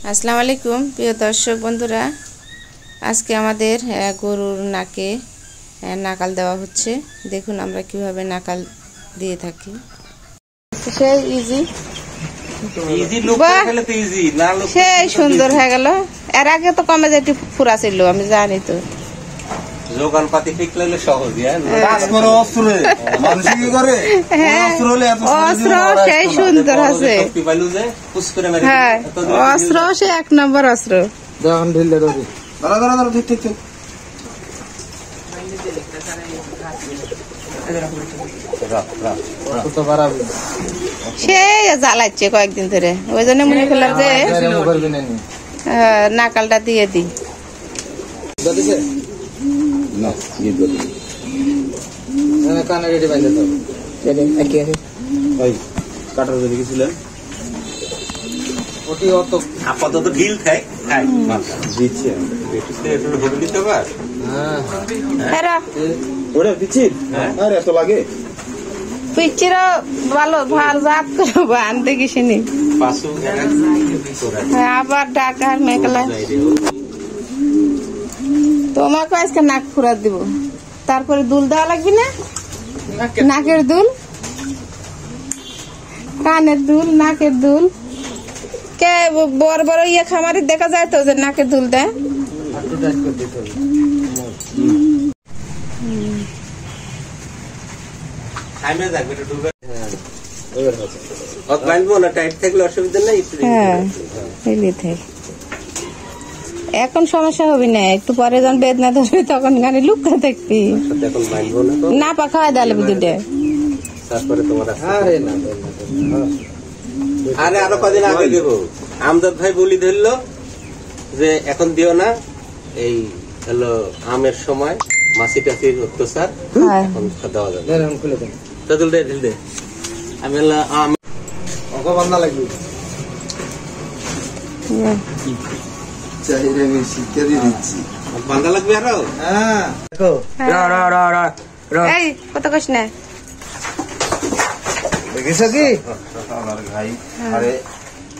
আসসালামু আলাইকুম প্রিয় দর্শক বন্ধুরা, আজকে আমাদের গরুর নাকে নাকাল দেওয়া হচ্ছে। দেখুন আমরা কিভাবে নাকাল দিয়ে থাকি। সেই ইজি সেই সুন্দর হয়ে গেল। এর আগে তো কমে যেটি ফুরা ছিল, আমি জানি তো। অস্ত্র সেই সুন্দর আছে, অস্ত্র সে এক নম্বর অস্ত্র। সে জ্বালাচ্ছে কয়েকদিন ধরে, ওই জন্য মনে করলাম যে নাকালটা দিয়ে দিই। আপাতত ঢিল খাই দিচ্ছে পিচিরও ভালো ভালো জাত করবো আনতে গেছিনি, আবার ঢাকার মেঘলা। তোমাকে আজকে নাক ফুরা দিব, তারপরে দুল দেওয়া লাগবে না, নাকের দুল, কানের দুল, নাকের দুল। কে বড় বড় ইয়ে খামারে দেখা যায় তো যে নাকের দুল দেয়। এখন সমস্যা হবে না, একটু পরে যখন বেদনা ধরবে তখন গাড়ি লুকা দেখবি না পা খাওয়াই দিলে দুটো। তারপরে তোমার আরে আরো কদিন আগে দেবো। আমজাদ ভাই বলি ধরলো যে এখন দিও না, এই হলো আমের সময় মাছি টাছির অত্যাচার, এখন দেওয়া যাবে। আমি আম বান্ধা লাগবে, বান্ধা লাগবে আরো। কত কইস না দেখেছ কি ঘাই হারে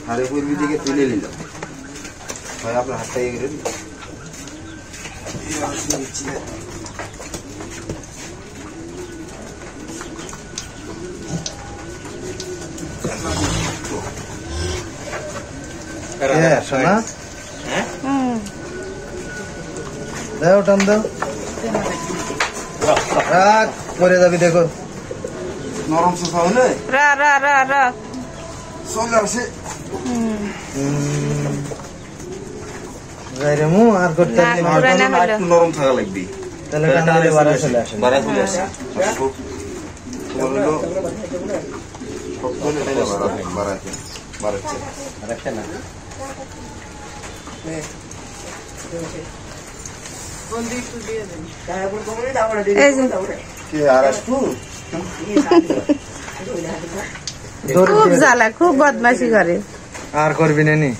হারে পূর্বী দিকে তুলে নিল ভাই, আপনার হাতটা এগিয়ে দিন। সোনা দাও, টান দাও, পরে যাবি। দেখো নরম সোফা হলে চলে আসে। আর করতে নরম থাকা লাগবে, তাহলে চলে আসে। খুব জ্বালা, খুব বদমাশি করে। আর করবি না নি।